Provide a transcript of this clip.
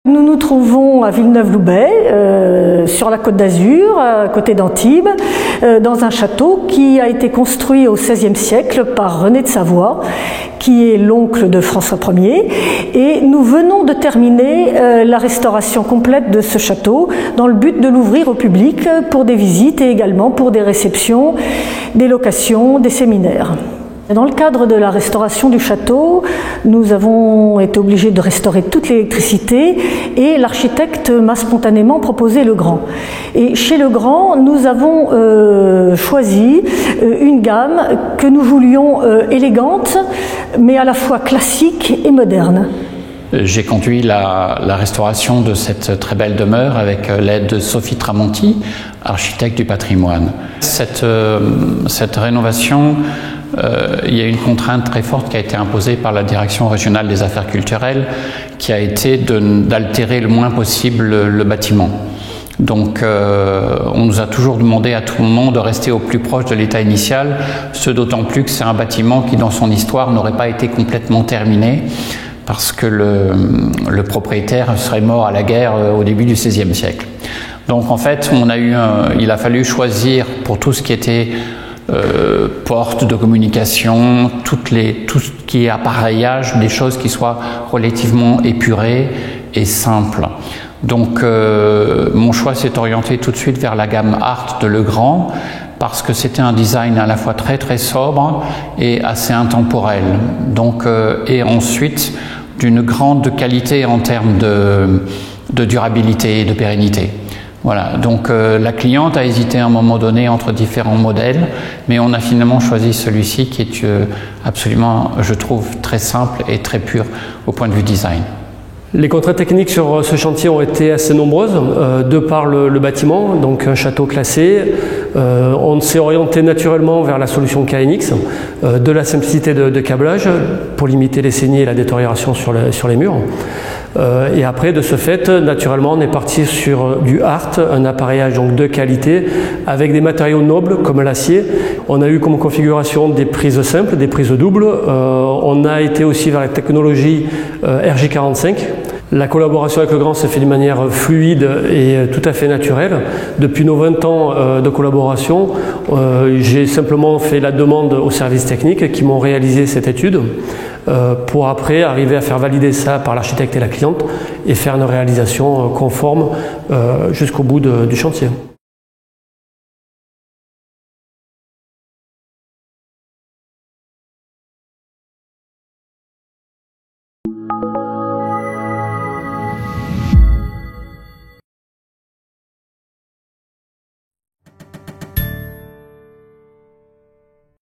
Nous nous trouvons à Villeneuve-Loubet, sur la Côte d'Azur, à côté d'Antibes, dans un château qui a été construit au XVIe siècle par René de Savoie, qui est l'oncle de François Ier. Et nous venons de terminer la restauration complète de ce château dans le but de l'ouvrir au public pour des visites et également pour des réceptions, des locations, des séminaires. Dans le cadre de la restauration du château, nous avons été obligés de restaurer toute l'électricité et l'architecte m'a spontanément proposé Legrand. Et chez Legrand, nous avons choisi une gamme que nous voulions élégante, mais à la fois classique et moderne. J'ai conduit la restauration de cette très belle demeure avec l'aide de Sophie Tramonti, architecte du patrimoine. Cette rénovation, il y a une contrainte très forte qui a été imposée par la Direction régionale des affaires culturelles, qui a été d'altérer le moins possible le bâtiment. Donc on nous a toujours demandé à tout moment de rester au plus proche de l'état initial, ce d'autant plus que c'est un bâtiment qui dans son histoire n'aurait pas été complètement terminé, parce que le propriétaire serait mort à la guerre au début du XVIe siècle. Donc en fait, il a fallu choisir pour tout ce qui était portes de communication, tout ce qui est appareillage, des choses qui soient relativement épurées et simples. Donc mon choix s'est orienté tout de suite vers la gamme Art de Legrand, parce que c'était un design à la fois très très sobre et assez intemporel. Donc, et ensuite d'une grande qualité en termes de durabilité et de pérennité. Voilà, donc la cliente a hésité à un moment donné entre différents modèles, mais on a finalement choisi celui-ci qui est absolument, je trouve, très simple et très pur au point de vue design. Les contraintes techniques sur ce chantier ont été assez nombreuses, de par le bâtiment, donc un château classé. On s'est orienté naturellement vers la solution KNX, de la simplicité de câblage pour limiter les saignées et la détérioration sur les murs. Et après, de ce fait, naturellement, on est parti sur du Art, un appareillage donc de qualité, avec des matériaux nobles comme l'acier. On a eu comme configuration des prises simples, des prises doubles. On a été aussi vers la technologie RJ45. La collaboration avec Legrand s'est fait d'une manière fluide et tout à fait naturelle. Depuis nos 20 ans de collaboration, j'ai simplement fait la demande aux services techniques qui m'ont réalisé cette étude pour après arriver à faire valider ça par l'architecte et la cliente et faire une réalisation conforme jusqu'au bout du chantier.